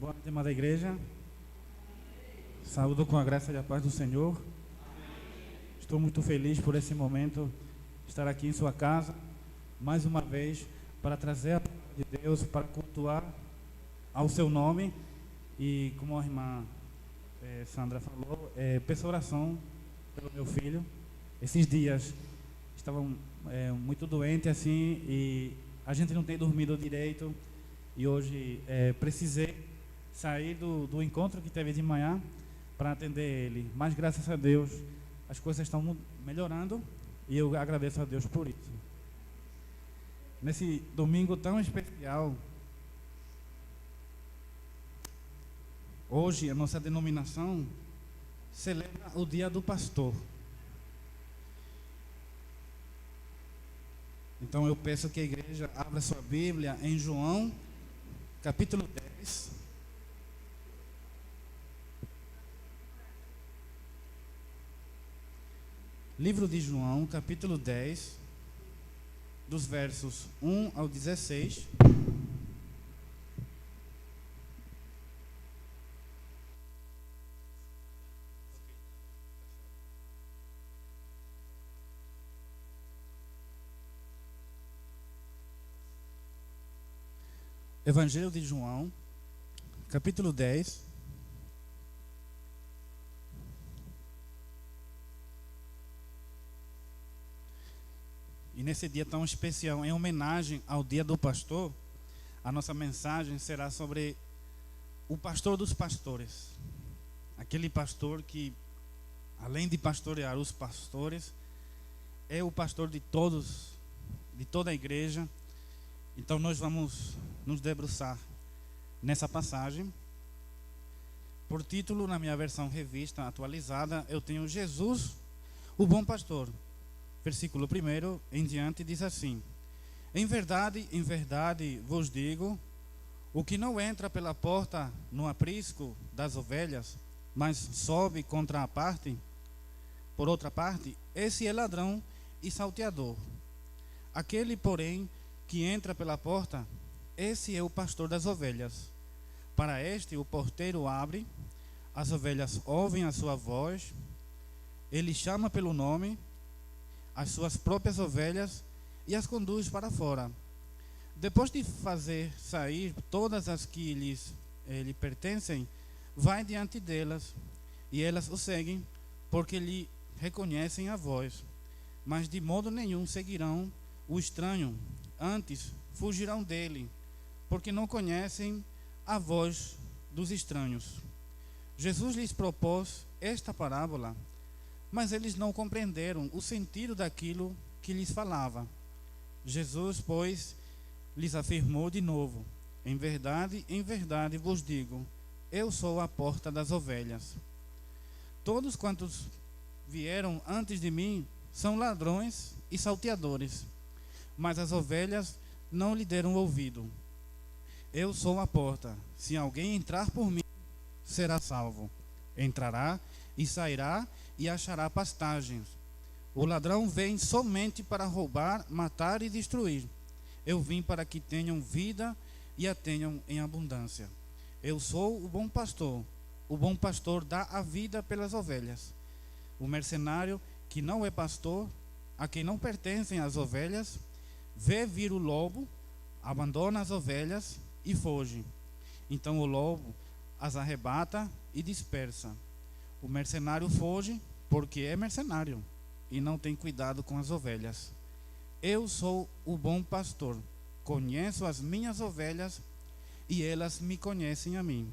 Boa noite, amada igreja. Saúdo com a graça e a paz do Senhor. Estou muito feliz por esse momento, estar aqui em sua casa, mais uma vez, para trazer a palavra de Deus, para cultuar ao seu nome. E como a irmã Sandra falou, peço oração pelo meu filho. Esses dias estavam muito doente assim, e a gente não tem dormido direito. E hoje precisei sair do encontro que teve de manhã para atender ele. Mas graças a Deus as coisas estão melhorando e eu agradeço a Deus por isso. Nesse domingo tão especial, hoje a nossa denominação celebra o Dia do Pastor. Então eu peço que a igreja abra sua Bíblia em João, capítulo 10. Livro de João, capítulo 10, dos versos 1 ao 16. Evangelho de João, capítulo 10. E nesse dia tão especial, em homenagem ao Dia do Pastor, a nossa mensagem será sobre o pastor dos pastores. Aquele pastor que, além de pastorear os pastores, é o pastor de todos, de toda a igreja. Então nós vamos nos debruçar nessa passagem. Por título, na minha versão revista atualizada, eu tenho Jesus, o bom pastor. Versículo 1 em diante diz assim: em verdade vos digo, o que não entra pela porta no aprisco das ovelhas, mas sobe contra a parte, por outra parte, esse é ladrão e salteador. Aquele, porém, que entra pela porta, esse é o pastor das ovelhas. Para este o porteiro abre, as ovelhas ouvem a sua voz, ele chama pelo nome as suas próprias ovelhas e as conduz para fora. Depois de fazer sair todas as que lhe pertencem, vai diante delas, e elas o seguem, porque lhe reconhecem a voz. Mas de modo nenhum seguirão o estranho, antes fugirão dele, porque não conhecem a voz dos estranhos. Jesus lhes propôs esta parábola, mas eles não compreenderam o sentido daquilo que lhes falava. Jesus, pois, lhes afirmou de novo: em verdade vos digo, eu sou a porta das ovelhas. Todos quantos vieram antes de mim são ladrões e salteadores, mas as ovelhas não lhe deram ouvido. Eu sou a porta. Se alguém entrar por mim, será salvo. Entrará e sairá e achará pastagens. O ladrão vem somente para roubar, matar e destruir. Eu vim para que tenham vida e a tenham em abundância. Eu sou o bom pastor. O bom pastor dá a vida pelas ovelhas. O mercenário, que não é pastor, a quem não pertencem as ovelhas, vê vir o lobo, abandona as ovelhas e foge. Então o lobo as arrebata e dispersa. O mercenário foge porque é mercenário e não tem cuidado com as ovelhas. Eu sou o bom pastor, conheço as minhas ovelhas e elas me conhecem a mim.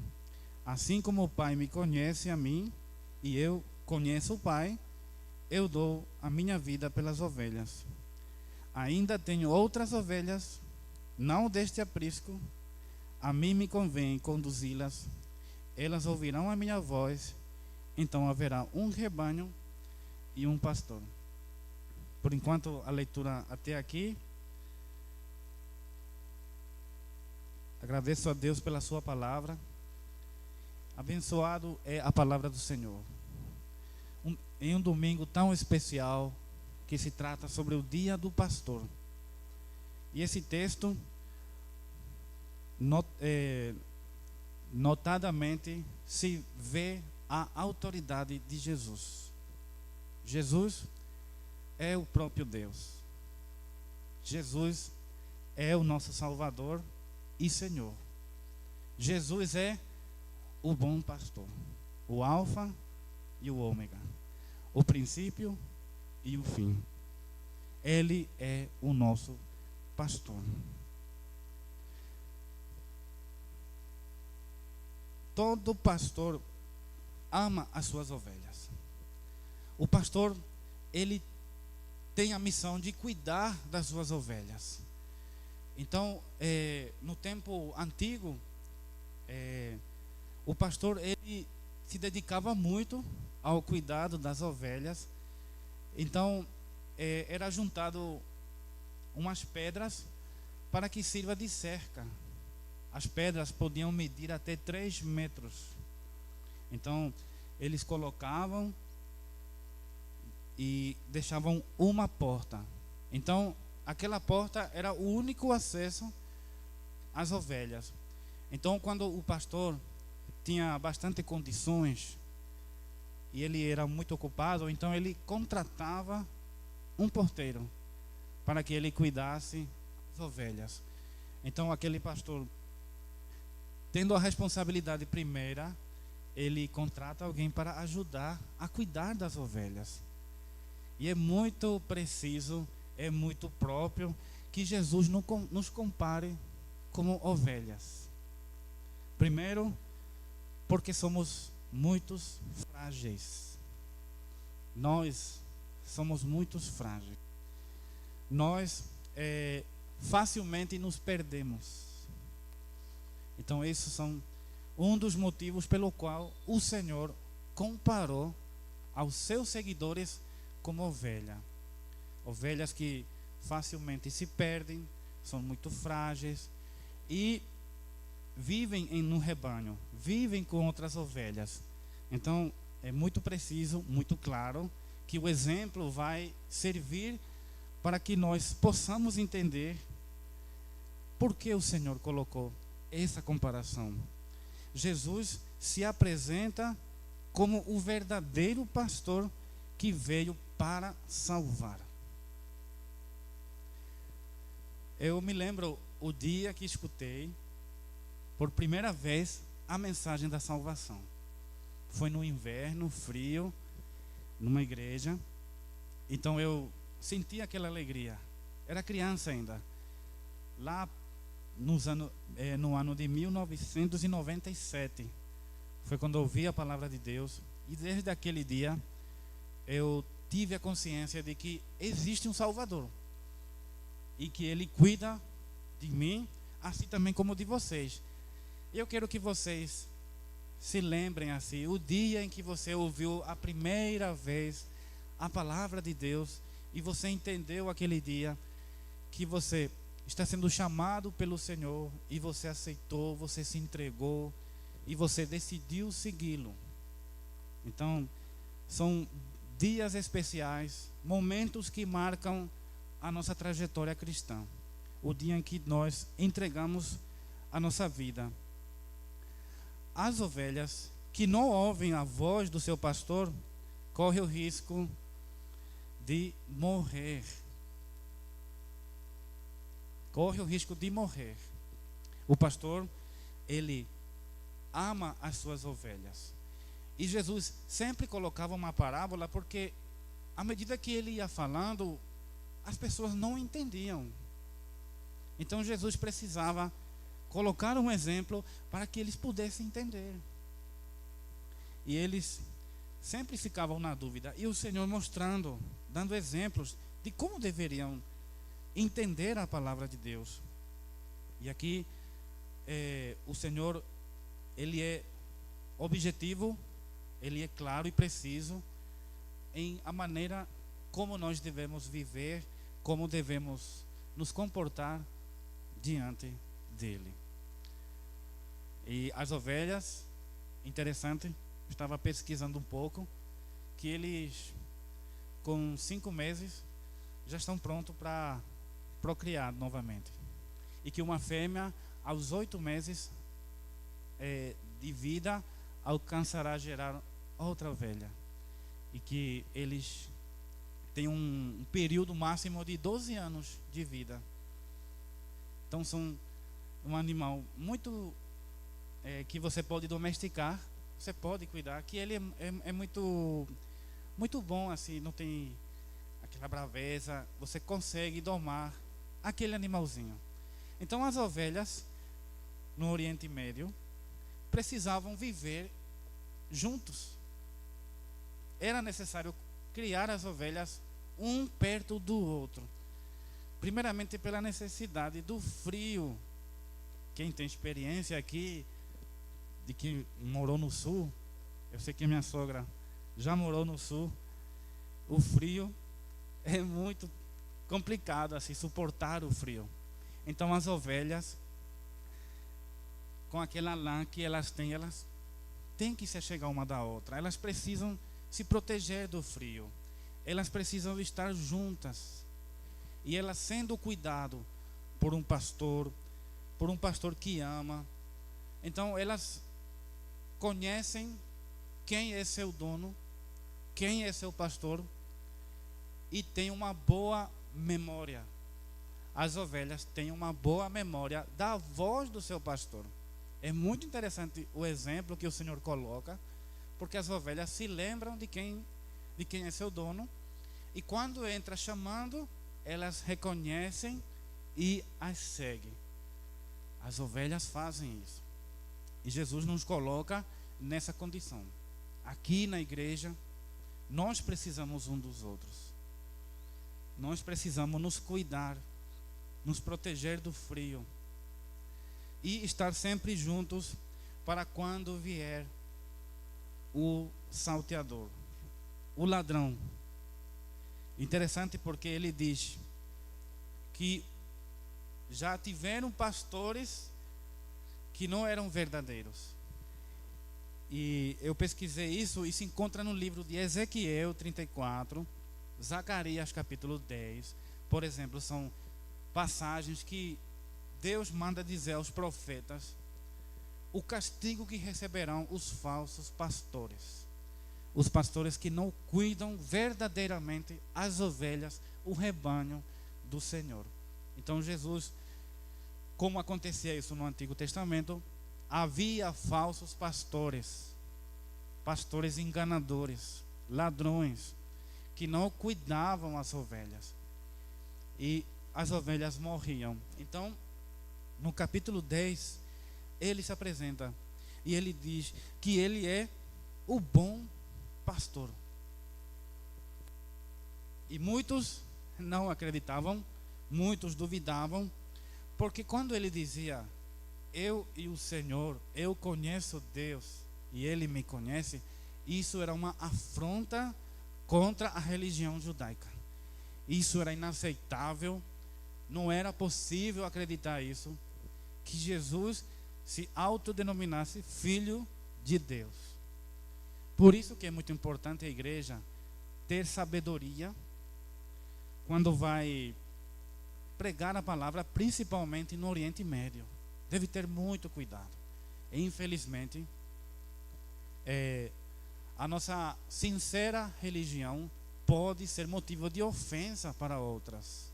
Assim como o Pai me conhece a mim e eu conheço o Pai, eu dou a minha vida pelas ovelhas. Ainda tenho outras ovelhas, não deste aprisco, a mim me convém conduzi-las. Elas ouvirão a minha voz, então haverá um rebanho e um pastor. Por enquanto, a leitura até aqui. Agradeço a Deus pela sua palavra. Abençoado é a palavra do Senhor. Em um domingo tão especial, que se trata sobre o Dia do Pastor. E esse texto notadamente se vê a autoridade de Jesus. Jesus é o próprio Deus. Jesus é o nosso Salvador e Senhor. Jesus é o bom pastor, o Alfa e o Ômega, o princípio e o fim. Ele é o nosso pastor. Todo pastor ama as suas ovelhas. O pastor, ele tem a missão de cuidar das suas ovelhas. Então, no tempo antigo, o pastor, ele se dedicava muito ao cuidado das ovelhas. Então, era juntado umas pedras para que sirva de cerca. As pedras podiam medir até 3 metros. Então, eles colocavam e deixavam uma porta. Então, aquela porta era o único acesso às ovelhas. Então, quando o pastor tinha bastante condições e ele era muito ocupado, então ele contratava um porteiro para que ele cuidasse das ovelhas. Então, aquele pastor, tendo a responsabilidade primeira, ele contrata alguém para ajudar a cuidar das ovelhas. E é muito preciso, é muito próprio que Jesus nos compare como ovelhas. Primeiro, porque somos muitos frágeis. Nós somos muito frágeis. Nós facilmente nos perdemos. Então, esses são um dos motivos pelo qual o Senhor comparou aos seus seguidores como ovelhas que facilmente se perdem, são muito frágeis e vivem no rebanho, vivem com outras ovelhas. Então, é muito preciso, muito claro, que o exemplo vai servir para que nós possamos entender por que o Senhor colocou essa comparação. Jesus se apresenta como o verdadeiro pastor que veio para salvar. Eu me lembro o dia que escutei por primeira vez a mensagem da salvação. Foi no inverno, frio, numa igreja. Então eu senti aquela alegria. Era criança ainda. Lá no ano de 1997 foi quando eu ouvi a palavra de Deus. E desde aquele dia eu tive a consciência de que existe um Salvador e que Ele cuida de mim, assim também como de vocês. Eu quero que vocês se lembrem assim, o dia em que você ouviu a primeira vez a palavra de Deus e você entendeu aquele dia que você está sendo chamado pelo Senhor e você aceitou, você se entregou e você decidiu segui-lo. Então, são dias especiais, momentos que marcam a nossa trajetória cristã. O dia em que nós entregamos a nossa vida. As ovelhas que não ouvem a voz do seu pastor correm o risco de morrer. Corre o risco de morrer. O pastor, ele ama as suas ovelhas. E Jesus sempre colocava uma parábola porque à medida que ele ia falando, as pessoas não entendiam. Então Jesus precisava colocar um exemplo para que eles pudessem entender. E eles sempre ficavam na dúvida. E o Senhor mostrando, dando exemplos de como deveriam entender a palavra de Deus. E aqui o Senhor, ele é objetivo, ele é claro e preciso em a maneira como nós devemos viver, como devemos nos comportar diante dele. E as ovelhas, interessante, estava pesquisando um pouco, que eles com 5 meses já estão prontos para procriar novamente. E que uma fêmea aos 8 meses de vida alcançará a gerar outra ovelha. E que eles têm um período máximo de 12 anos de vida. Então são um animal muito que você pode domesticar, você pode cuidar, que ele é muito, muito bom, assim, não tem aquela braveza, você consegue domar aquele animalzinho. Então as ovelhas no Oriente Médio precisavam viver juntos. Era necessário criar as ovelhas um perto do outro. Primeiramente pela necessidade do frio. Quem tem experiência aqui, de que morou no sul, eu sei que minha sogra já morou no sul, o frio é muito complicado assim, suportar o frio. Então as ovelhas, com aquela lã que elas têm que se achegar uma da outra, elas precisam se proteger do frio, elas precisam estar juntas, e elas sendo cuidado por um pastor que ama, então elas conhecem quem é seu dono, quem é seu pastor, e tem uma boa memória. As ovelhas têm uma boa memória da voz do seu pastor. É muito interessante o exemplo que o Senhor coloca, porque as ovelhas se lembram de quem é seu dono, e quando entra chamando, elas reconhecem e as seguem. As ovelhas fazem isso. E Jesus nos coloca nessa condição. Aqui na igreja, nós precisamos um dos outros. Nós precisamos nos cuidar, nos proteger do frio e estar sempre juntos para quando vier o salteador, o ladrão. Interessante porque ele diz que já tiveram pastores que não eram verdadeiros. E eu pesquisei isso e se encontra no livro de Ezequiel 34, Zacarias capítulo 10. Por exemplo, são passagens que Deus manda dizer aos profetas o castigo que receberão os falsos pastores. Os pastores que não cuidam verdadeiramente as ovelhas, o rebanho do Senhor. Então Jesus, como acontecia isso no Antigo Testamento, havia falsos pastores, pastores enganadores, ladrões, que não cuidavam as ovelhas. E as ovelhas morriam. Então, no capítulo 10, ele se apresenta e ele diz que ele é o bom pastor. E muitos não acreditavam, muitos duvidavam, porque quando ele dizia: eu e o Senhor, eu conheço Deus e Ele me conhece, isso era uma afronta contra a religião judaica. Isso era inaceitável, não era possível acreditar isso, que Jesus se autodenominasse Filho de Deus. Por isso que é muito importante a igreja ter sabedoria quando vai pregar a palavra, principalmente no Oriente Médio. Deve ter muito cuidado. E, infelizmente, a nossa sincera religião pode ser motivo de ofensa para outras.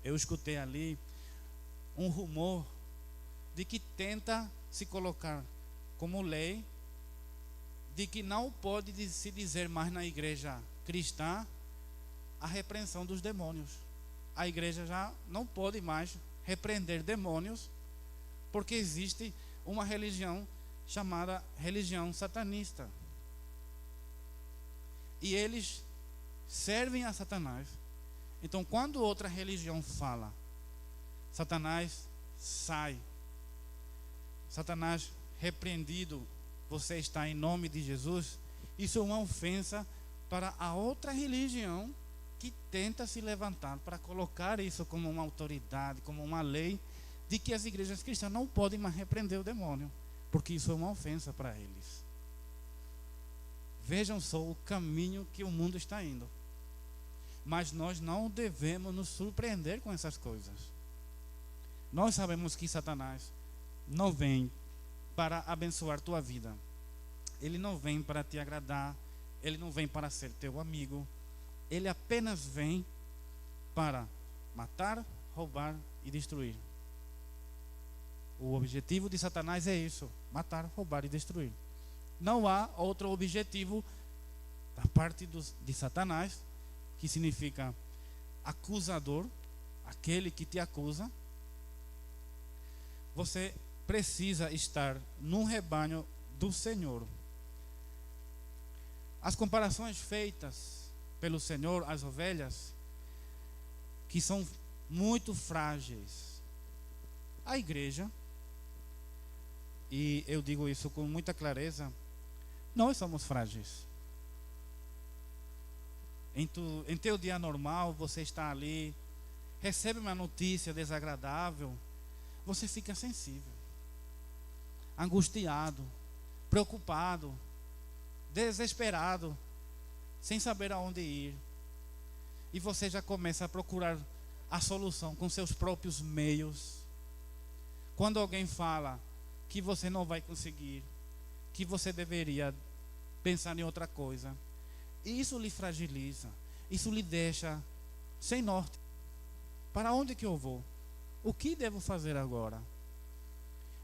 Eu escutei ali um rumor de que tenta se colocar como lei de que não pode se dizer mais na igreja cristã a repreensão dos demônios. A igreja já não pode mais repreender demônios, porque existe uma religião chamada religião satanista. E eles servem a Satanás. Então, quando outra religião fala, Satanás sai. Satanás repreendido, você está em nome de Jesus. Isso é uma ofensa para a outra religião que tenta se levantar para colocar isso como uma autoridade, como uma lei, de que as igrejas cristãs não podem mais repreender o demônio, porque isso é uma ofensa para eles. Vejam só o caminho que o mundo está indo. Mas nós não devemos nos surpreender com essas coisas. Nós sabemos que Satanás não vem para abençoar tua vida. Ele não vem para te agradar, ele não vem para ser teu amigo, ele apenas vem para matar, roubar e destruir. O objetivo de Satanás é isso: matar, roubar e destruir. Não há outro objetivo da parte de Satanás, que significa acusador, aquele que te acusa. Você precisa estar num rebanho do Senhor. As comparações feitas pelo Senhor às ovelhas, que são muito frágeis. A igreja, e eu digo isso com muita clareza, nós somos frágeis. Em teu dia normal, você está ali, recebe uma notícia desagradável, você fica sensível, angustiado, preocupado, desesperado, sem saber aonde ir. E você já começa a procurar a solução com seus próprios meios. Quando alguém fala que você não vai conseguir, que você deveria pensar em outra coisa, isso lhe fragiliza, isso lhe deixa sem norte. Para onde que eu vou? O que devo fazer agora?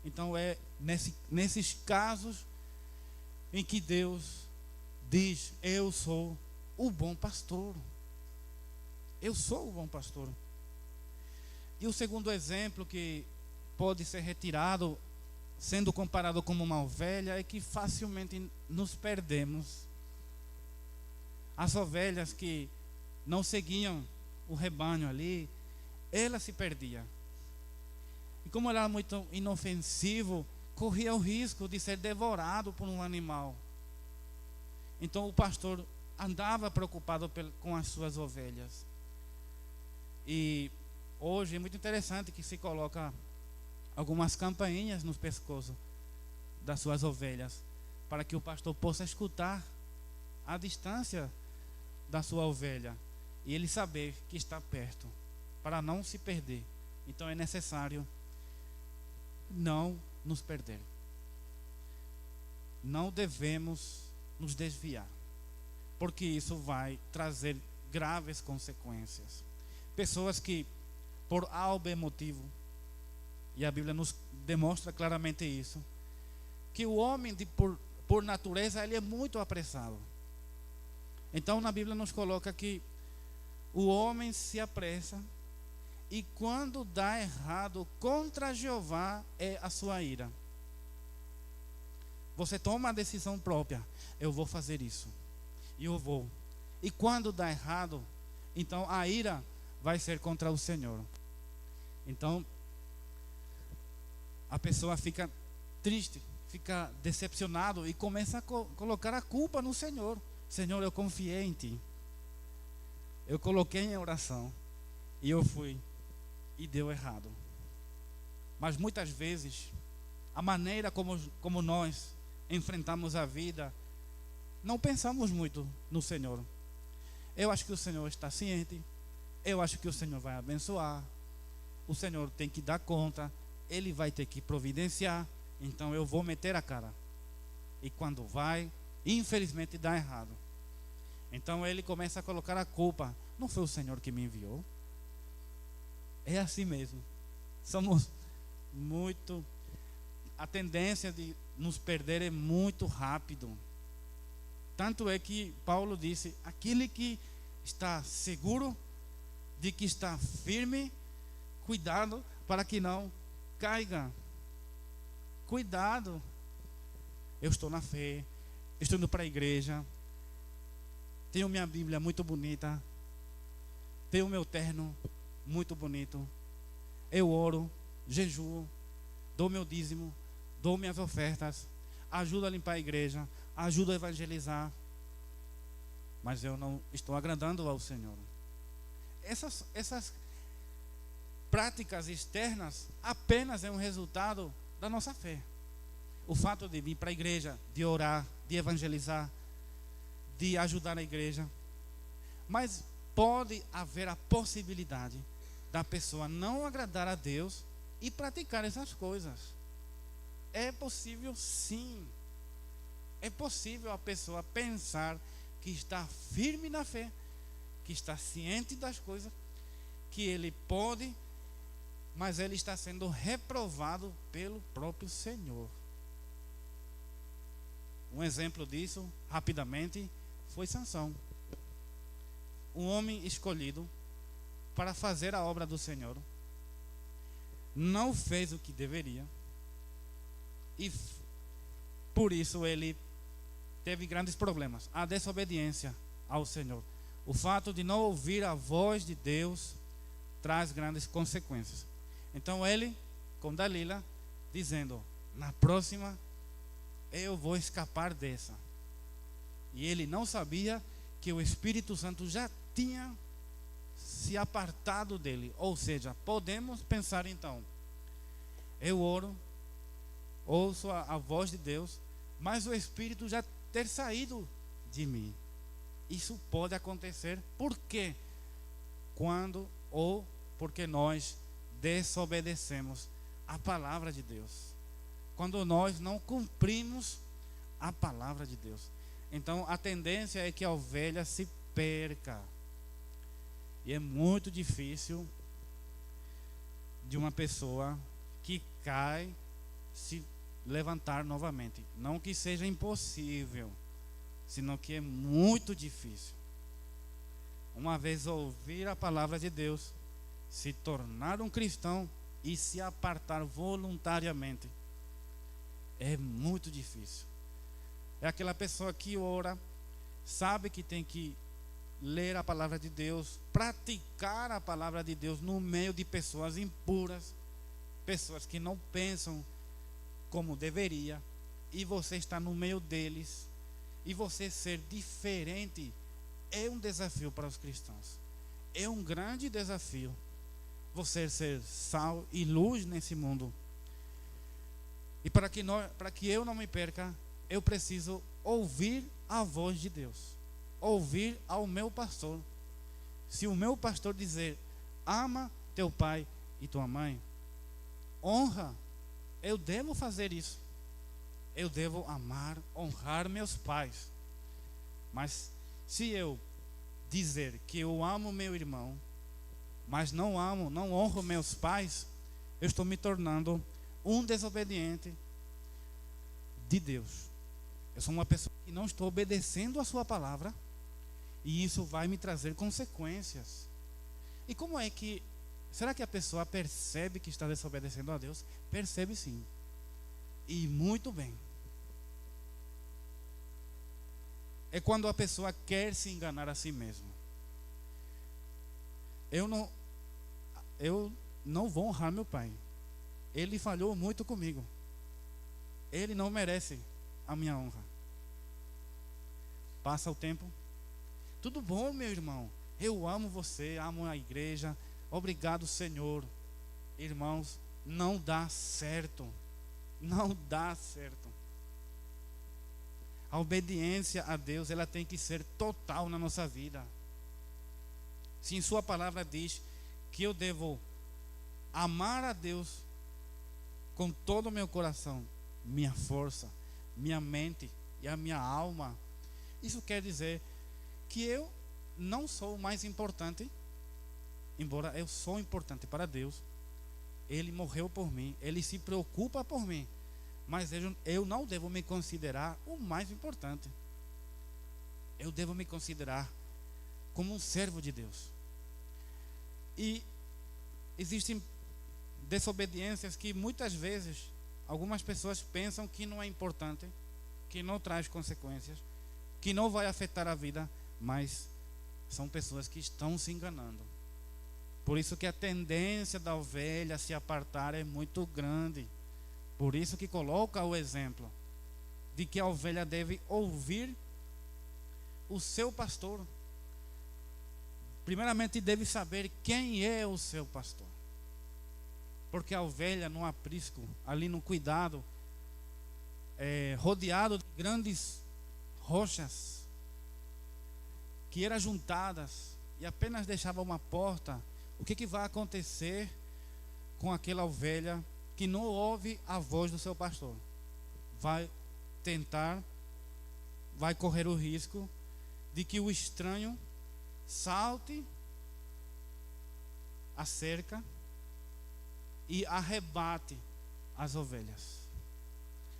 Então é nesses casos em que Deus diz: eu sou o bom pastor. Eu sou o bom pastor. E o segundo exemplo que pode ser retirado, sendo comparado como uma ovelha, é que facilmente nos perdemos. As ovelhas que não seguiam o rebanho ali, ela se perdia. E como ela era muito inofensivo, corria o risco de ser devorado por um animal. Então o pastor andava preocupado com as suas ovelhas. E hoje é muito interessante que se coloca algumas campainhas no pescoço das suas ovelhas, para que o pastor possa escutar a distância da sua ovelha e ele saber que está perto, para não se perder. Então é necessário não nos perder. Não devemos nos desviar, porque isso vai trazer graves consequências. Pessoas que, por algum motivo, e a Bíblia nos demonstra claramente isso, que o homem por natureza ele é muito apressado. Então na Bíblia nos coloca que o homem se apressa, e quando dá errado contra Jeová é a sua ira. Você toma a decisão própria: eu vou fazer isso, e eu vou. E quando dá errado, então a ira vai ser contra o Senhor. Então a pessoa fica triste, fica decepcionado e começa a colocar a culpa no Senhor. Senhor, eu confiei em Ti, eu coloquei em oração e eu fui e deu errado. Mas muitas vezes a maneira como nós enfrentamos a vida, não pensamos muito no Senhor. Eu acho que o Senhor está ciente, eu acho que o Senhor vai abençoar, o Senhor tem que dar conta, Ele vai ter que providenciar, então eu vou meter a cara. E quando vai, infelizmente dá errado. Então ele começa a colocar a culpa: não foi o Senhor que me enviou? É assim mesmo. Somos muito... A tendência de nos perder é muito rápido. Tanto é que Paulo disse: aquele que está seguro de que está firme, cuidado para que não caiga. Cuidado. Eu estou na fé, estou indo para a igreja, tenho minha Bíblia muito bonita, tenho meu terno muito bonito, eu oro, jejuo, dou meu dízimo, dou minhas ofertas, ajudo a limpar a igreja, ajudo a evangelizar, mas eu não estou agradando ao Senhor. Essas práticas externas apenas é um resultado da nossa fé. O fato de vir para a igreja, de orar, de evangelizar, de ajudar a igreja. Mas pode haver a possibilidade da pessoa não agradar a Deus e praticar essas coisas. É possível sim. É possível a pessoa pensar que está firme na fé, que está ciente das coisas, que ele pode, mas ele está sendo reprovado pelo próprio Senhor. Um exemplo disso, rapidamente, foi Sansão. Um homem escolhido para fazer a obra do Senhor, não fez o que deveria, e por isso ele teve grandes problemas. A desobediência ao Senhor, o fato de não ouvir a voz de Deus, traz grandes consequências. Então ele, com Dalila, dizendo: na próxima eu vou escapar dessa. E ele não sabia que o Espírito Santo já tinha se apartado dele. Ou seja, podemos pensar então: eu oro, ouço a voz de Deus, mas o Espírito já ter saído de mim. Isso pode acontecer. Por quê? Quando ou porque nós desobedecemos a palavra de Deus. Quando nós não cumprimos a palavra de Deus. Então a tendência é que a ovelha se perca. E é muito difícil de uma pessoa que cai se levantar novamente. Não que seja impossível, senão que é muito difícil. Uma vez ouvir a palavra de Deus, se tornar um cristão e se apartar voluntariamente, é muito difícil. É aquela pessoa que ora, sabe que tem que ler a palavra de Deus, praticar a palavra de Deus no meio de pessoas impuras, pessoas que não pensam como deveria, e você está no meio deles, e você ser diferente é um desafio para os cristãos. É um grande desafio você ser sal e luz nesse mundo. E para que eu não me perca, eu preciso ouvir a voz de Deus, ouvir ao meu pastor. Se o meu pastor dizer: ama teu pai e tua mãe, honra, eu devo fazer isso. Eu devo amar, honrar meus pais. Mas se eu dizer que eu amo meu irmão, mas não amo, não honro meus pais, eu estou me tornando um desobediente de Deus. Eu sou uma pessoa que não estou obedecendo a sua palavra, e isso vai me trazer consequências. E como é que, será que a pessoa percebe que está desobedecendo a Deus? Percebe sim, e muito bem. É quando a pessoa quer se enganar a si mesma. Eu não vou honrar meu pai. Ele falhou muito comigo. Ele não merece a minha honra. Passa o tempo. Tudo bom, meu irmão? Eu amo você, amo a igreja. Obrigado, Senhor. Irmãos, não dá certo. Não dá certo. A obediência a Deus, ela tem que ser total na nossa vida. Se em sua palavra diz que eu devo amar a Deus com todo o meu coração, minha força, minha mente e a minha alma, isso quer dizer que eu não sou o mais importante, embora eu sou importante para Deus. Ele morreu por mim, Ele se preocupa por mim, mas eu não devo me considerar o mais importante. Eu devo me considerar como um servo de Deus. E existem desobediências que muitas vezes algumas pessoas pensam que não é importante, que não traz consequências, que não vai afetar a vida, mas são pessoas que estão se enganando. Por isso que a tendência da ovelha a se apartar é muito grande. Por isso que coloca o exemplo de que a ovelha deve ouvir o seu pastor. Primeiramente deve saber quem é o seu pastor. Porque a ovelha no aprisco, ali no cuidado, rodeado de grandes rochas, que eram juntadas e apenas deixava uma porta, o que vai acontecer com aquela ovelha que que não ouve a voz do seu pastor, vai correr o risco de que o estranho salte a cerca e arrebate as ovelhas.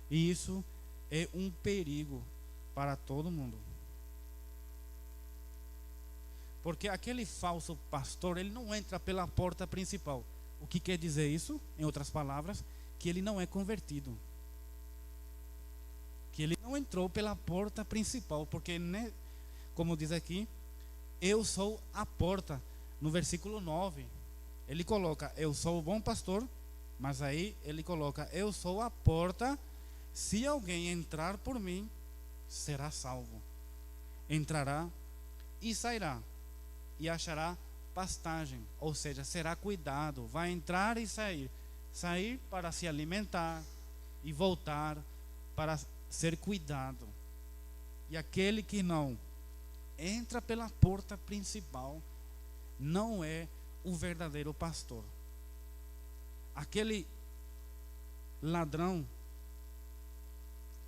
E isso é um perigo para todo mundo. Porque aquele falso pastor, ele não entra pela porta principal. O que quer dizer isso? Em outras palavras, que ele não é convertido. Que ele não entrou pela porta principal. Porque, como diz aqui, eu sou a porta. No versículo 9, ele coloca, eu sou o bom pastor. Mas aí ele coloca, eu sou a porta. Se alguém entrar por mim, será salvo. Entrará e sairá, e achará pastagem, ou seja, será cuidado. Vai entrar e sair para se alimentar e voltar para ser cuidado. E aquele que não entra pela porta principal não é o verdadeiro pastor. Aquele ladrão,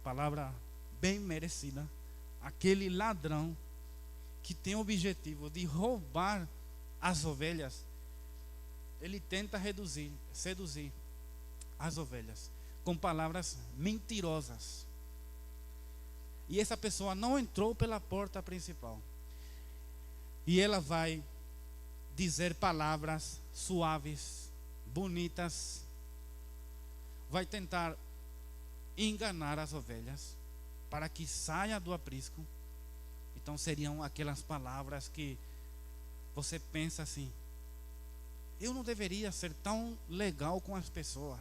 palavra bem merecida, aquele ladrão que tem o objetivo de roubar as ovelhas, ele tenta seduzir as ovelhas com palavras mentirosas. E essa pessoa não entrou pela porta principal. E ela vai dizer palavras suaves, bonitas, vai tentar enganar as ovelhas para que saia do aprisco. Então seriam aquelas palavras que você pensa assim: eu não deveria ser tão legal com as pessoas.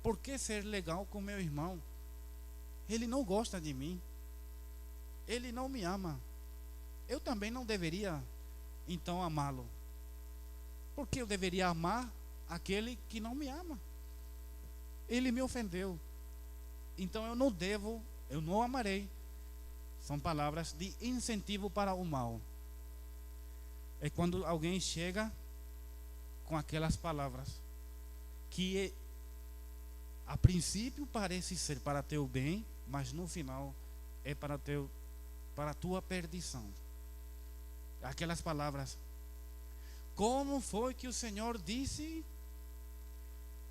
Por que ser legal com meu irmão? Ele não gosta de mim, ele não me ama. Eu também não deveria então amá-lo. Porque eu deveria amar aquele que não me ama. Ele me ofendeu, então eu não amarei. São palavras de incentivo para o mal. É quando alguém chega com aquelas palavras que a princípio parece ser para teu bem, mas no final é para a tua perdição. Aquelas palavras: como foi que o Senhor disse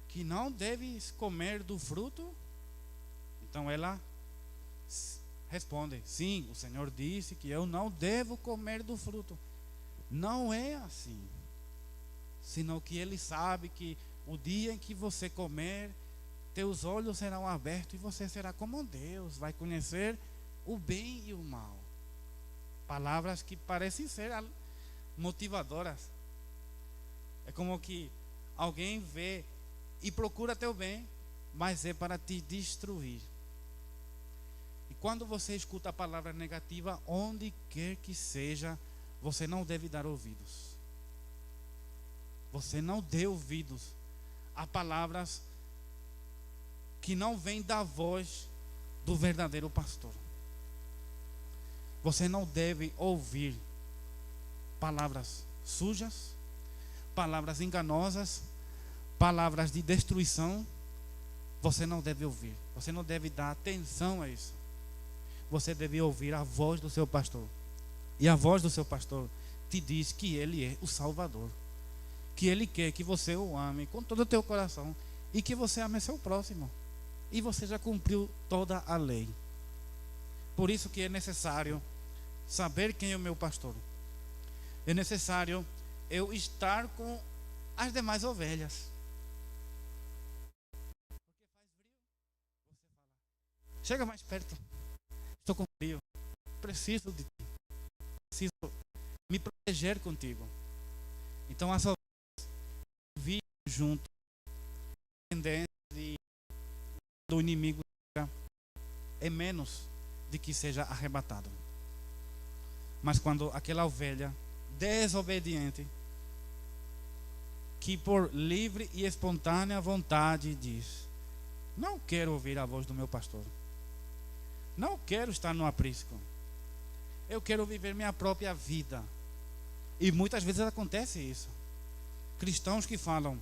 que não deves comer do fruto? Então ela responde: sim, o Senhor disse que eu não devo comer do fruto. Não é assim, senão que Ele sabe que o dia em que você comer, teus olhos serão abertos e você será como Deus, vai conhecer o bem e o mal. Palavras que parecem ser motivadoras. É como que alguém vê e procura teu bem, mas é para te destruir. E quando você escuta a palavra negativa, onde quer que seja, você não deve dar ouvidos. Você não dê ouvidos a palavras que não vêm da voz do verdadeiro pastor. Você não deve ouvir palavras sujas, palavras enganosas, palavras de destruição. Você não deve ouvir. Você não deve dar atenção a isso. Você deve ouvir a voz do seu pastor. E a voz do seu pastor te diz que Ele é o Salvador, que Ele quer que você o ame com todo o teu coração e que você ame seu próximo. E você já cumpriu toda a lei. Por isso que é necessário saber quem é o meu pastor. É necessário eu estar com as demais ovelhas. Porque faz frio, você fala: chega mais perto, estou com frio, preciso de ti, preciso me proteger contigo. Então as ovelhas vivem junto, dependendo do inimigo, é menos de que seja arrebatado. Mas quando aquela ovelha desobediente, que por livre e espontânea vontade diz: não quero ouvir a voz do meu pastor, não quero estar no aprisco, eu quero viver minha própria vida. E muitas vezes acontece isso. Cristãos que falam: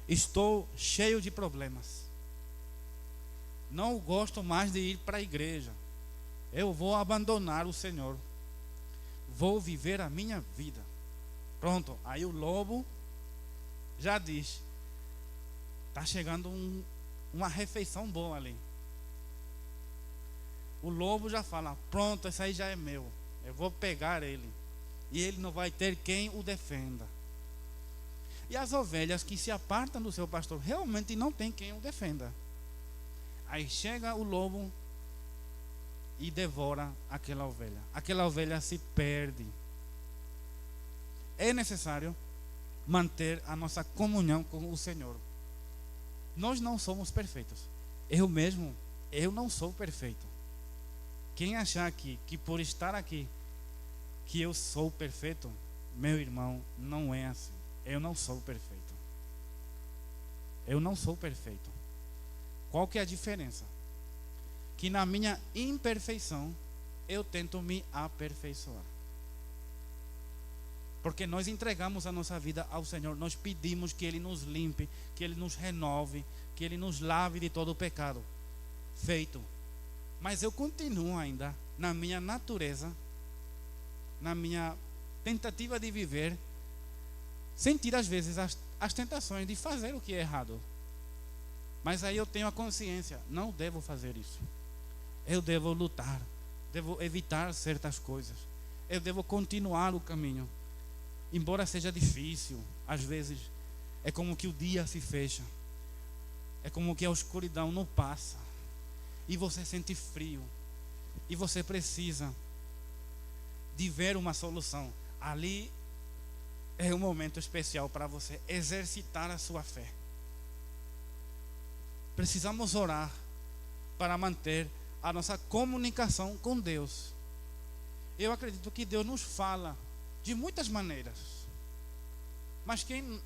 estou cheio de problemas. Não gosto mais de ir para a igreja. Eu vou abandonar o Senhor. Vou viver a minha vida. Pronto, aí o lobo já diz: está chegando uma refeição boa ali. O lobo já fala: pronto, esse aí já é meu. Eu vou pegar ele. E ele não vai ter quem o defenda. E as ovelhas que se apartam do seu pastor realmente não tem quem o defenda. Aí chega o lobo e devora aquela ovelha. Aquela ovelha se perde. É necessário manter a nossa comunhão com o Senhor. Nós não somos perfeitos. Eu não sou perfeito. Quem achar que por estar aqui, que eu sou perfeito, meu irmão, não é assim. Eu não sou perfeito. Eu não sou perfeito. Qual que é a diferença? Que na minha imperfeição, eu tento me aperfeiçoar. Porque nós entregamos a nossa vida ao Senhor. Nós pedimos que Ele nos limpe, que Ele nos renove, que Ele nos lave de todo o pecado. Feito. Mas eu continuo ainda na minha natureza, na minha tentativa de viver, sentir às vezes as tentações de fazer o que é errado. Mas aí eu tenho a consciência: não devo fazer isso. Eu devo lutar, devo evitar certas coisas. Eu devo continuar o caminho. Embora seja difícil, às vezes é como que o dia se fecha. É como que a escuridão não passa. E você sente frio. E você precisa de ver uma solução. Ali é um momento especial para você exercitar a sua fé. Precisamos orar para manter a nossa comunicação com Deus. Eu acredito que Deus nos fala de muitas maneiras. Mas quem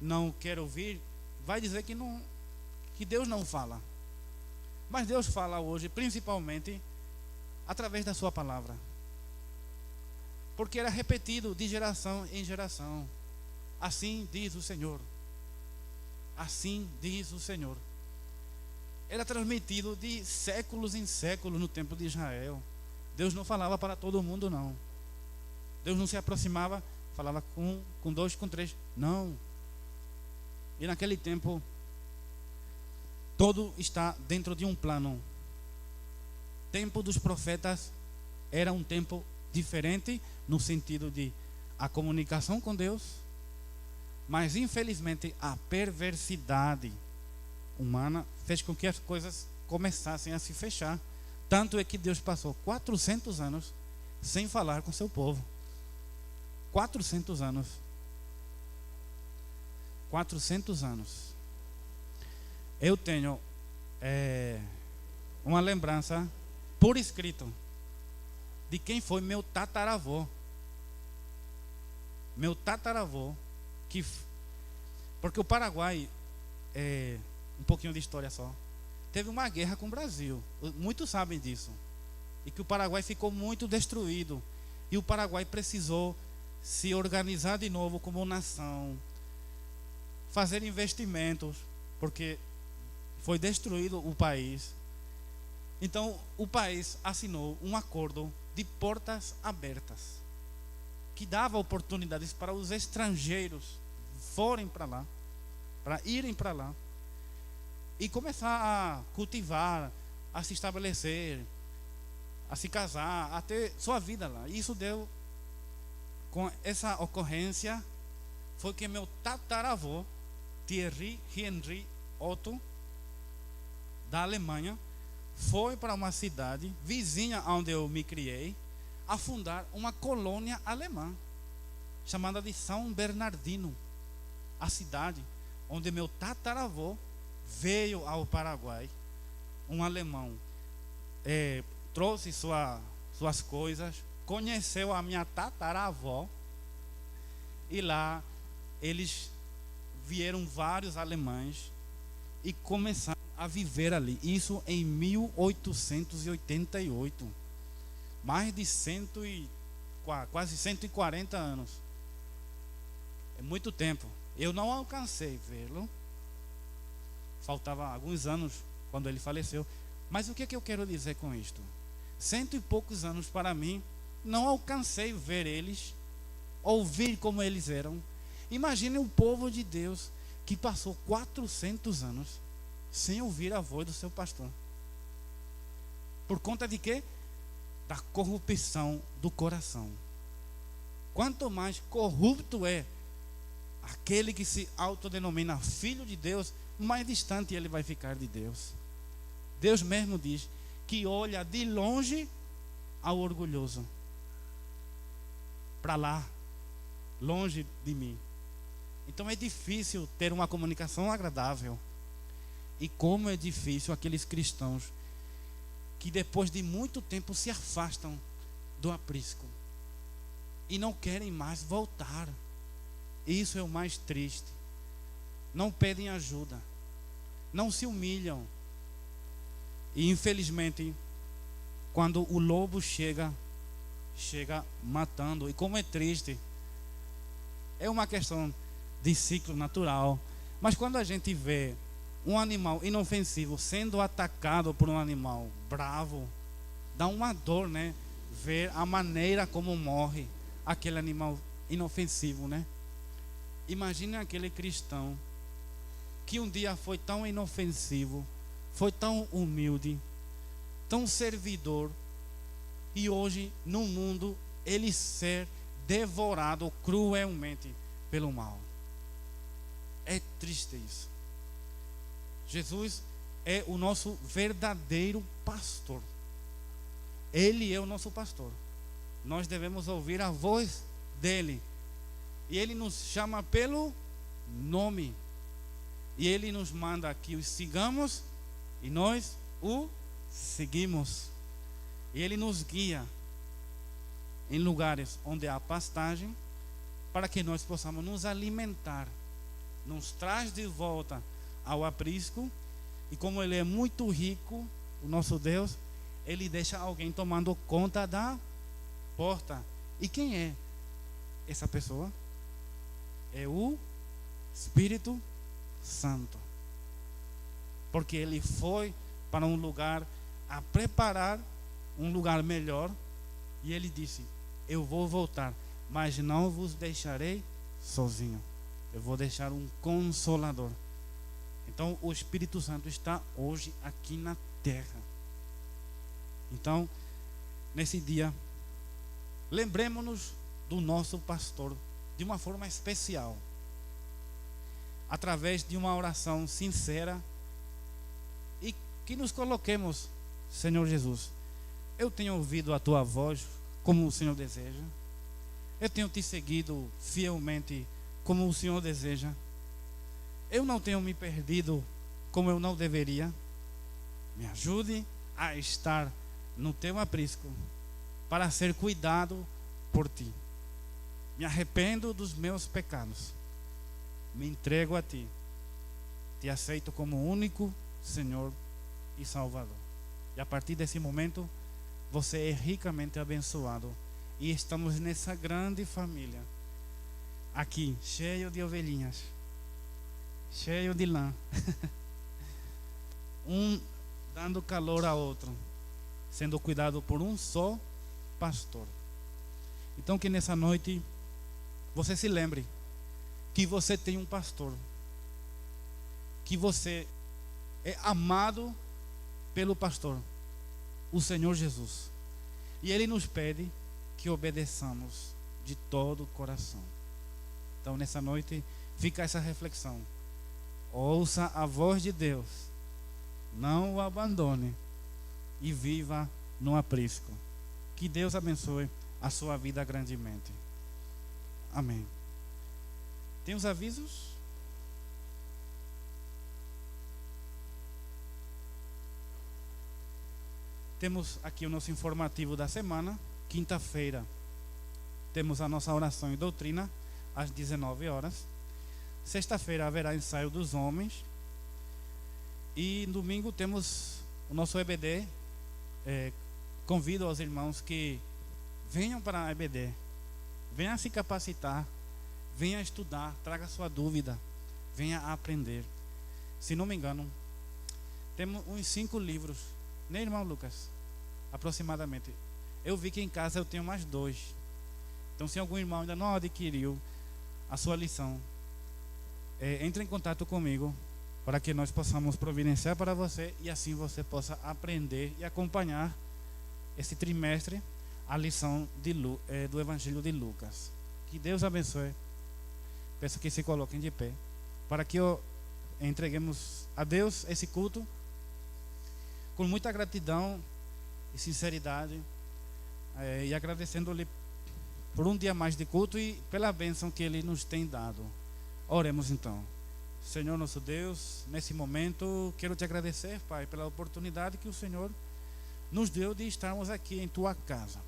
não quer ouvir vai dizer que Deus não fala. Mas Deus fala hoje principalmente através da sua palavra. Porque era repetido de geração em geração. Assim diz o Senhor. Assim diz o Senhor. Era transmitido de séculos em séculos no tempo de Israel. Deus não falava para todo mundo, não. Deus não se aproximava, falava com dois, com três. Não. E naquele tempo, todo está dentro de um plano. O tempo dos profetas era um tempo diferente, no sentido de a comunicação com Deus, mas infelizmente a perversidade humana fez com que as coisas começassem a se fechar. Tanto é que Deus passou 400 anos sem falar com seu povo. 400 anos. 400 anos. Eu tenho uma lembrança por escrito de quem foi meu tataravô. Meu tataravô, porque o Paraguai, um pouquinho de história só, teve uma guerra com o Brasil. Muitos sabem disso. E que o Paraguai ficou muito destruído. E o Paraguai precisou se organizar de novo como nação, fazer investimentos, porque foi destruído o país. Então o país assinou um acordo de portas abertas, que dava oportunidades para os estrangeiros forem para lá, para irem para lá e começar a cultivar, a se estabelecer, a se casar, a ter sua vida lá. Isso deu, com essa ocorrência, foi que meu tataravô, Thierry Henry Otto, da Alemanha, foi para uma cidade vizinha onde eu me criei, a fundar uma colônia alemã, chamada de São Bernardino, a cidade onde meu tataravô veio ao Paraguai. Um alemão trouxe suas coisas, conheceu a minha tataravó, e lá eles vieram vários alemães e começaram a viver ali. Isso em 1888. Mais de quase 140 anos. É muito tempo. Eu não alcancei vê-lo. Faltava alguns anos quando ele faleceu. Mas o que é que eu quero dizer com isto? 100 e poucos anos para mim, não alcancei ver eles, ouvir como eles eram. Imagine o povo de Deus que passou 400 anos sem ouvir a voz do seu pastor. Por conta de quê? Da corrupção do coração. Quanto mais corrupto é aquele que se autodenomina filho de Deus, mais distante ele vai ficar de Deus. Deus mesmo diz que olha de longe ao orgulhoso. Para lá, longe de mim. Então é difícil ter uma comunicação agradável. E como é difícil aqueles cristãos que depois de muito tempo se afastam do aprisco e não querem mais voltar. Isso é o mais triste. Não pedem ajuda, não se humilham. E infelizmente, quando o lobo chega matando. E como é triste. É uma questão de ciclo natural. Mas quando a gente vê um animal inofensivo sendo atacado por um animal bravo, dá uma dor, né? Ver a maneira como morre aquele animal inofensivo, né? Imagine aquele cristão que um dia foi tão inofensivo, foi tão humilde, tão servidor, e hoje no mundo ele ser devorado cruelmente pelo mal. É triste isso. Jesus é o nosso verdadeiro pastor. Ele é o nosso pastor. Nós devemos ouvir a voz dele. E ele nos chama pelo nome. E ele nos manda que o sigamos e nós o seguimos. E ele nos guia em lugares onde há pastagem, para que nós possamos nos alimentar. Nos traz de volta ao aprisco. E como ele é muito rico, o nosso Deus, ele deixa alguém tomando conta da porta. E quem é essa pessoa? É o Espírito Santo. Porque ele foi para um lugar a preparar um lugar melhor. E ele disse: eu vou voltar, mas não vos deixarei sozinho. Eu vou deixar um consolador. Então o Espírito Santo está hoje aqui na terra. Então, nesse dia, lembremos-nos do nosso pastor de uma forma especial, através de uma oração sincera, e que nos coloquemos: Senhor Jesus, eu tenho ouvido a tua voz como o Senhor deseja, eu tenho te seguido fielmente como o Senhor deseja, eu não tenho me perdido como eu não deveria. Me ajude a estar no teu aprisco para ser cuidado por ti. Me arrependo dos meus pecados, me entrego a ti, te aceito como único Senhor e Salvador. E a partir desse momento você é ricamente abençoado. E estamos nessa grande família aqui, cheio de ovelhinhas, cheio de lã, um dando calor ao outro, sendo cuidado por um só pastor. Então que nessa noite você se lembre que você tem um pastor, que você é amado pelo pastor, o Senhor Jesus, e ele nos pede que obedeçamos de todo o coração. Então nessa noite fica essa reflexão: ouça a voz de Deus, não o abandone e viva no aprisco. Que Deus abençoe a sua vida grandemente. Amém. Tem os avisos? Temos aqui o nosso informativo da semana. Quinta-feira temos a nossa oração e doutrina às 19 horas. Sexta-feira haverá ensaio dos homens. E domingo temos o nosso EBD. Convido aos irmãos que venham para a EBD, venham se capacitar, venha estudar, traga sua dúvida, venha aprender. Se não me engano, temos uns 5 livros, né, irmão Lucas? Aproximadamente. Eu vi que em casa eu tenho mais 2. Então, se algum irmão ainda não adquiriu a sua lição, entre em contato comigo para que nós possamos providenciar para você e assim você possa aprender e acompanhar esse trimestre a lição do Evangelho de Lucas. Que Deus abençoe. Peço que se coloquem de pé para que entreguemos a Deus esse culto com muita gratidão e sinceridade, e agradecendo-lhe por um dia mais de culto e pela bênção que Ele nos tem dado. Oremos então. Senhor nosso Deus, nesse momento quero te agradecer, Pai, pela oportunidade que o Senhor nos deu de estarmos aqui em tua casa.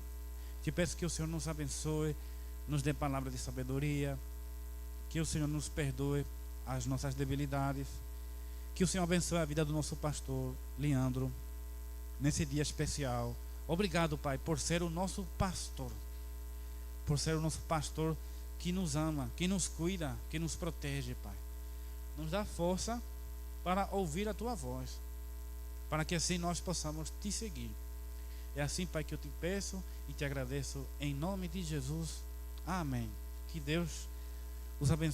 Te peço que o Senhor nos abençoe, nos dê palavra de sabedoria, que o Senhor nos perdoe as nossas debilidades, que o Senhor abençoe a vida do nosso pastor Leandro nesse dia especial. Obrigado, Pai, por ser o nosso pastor, que nos ama, que nos cuida, que nos protege, Pai. Nos dá força para ouvir a tua voz, para que assim nós possamos te seguir. É assim, Pai, que eu te peço e te agradeço em nome de Jesus. Amém. Que Deus os abençoe.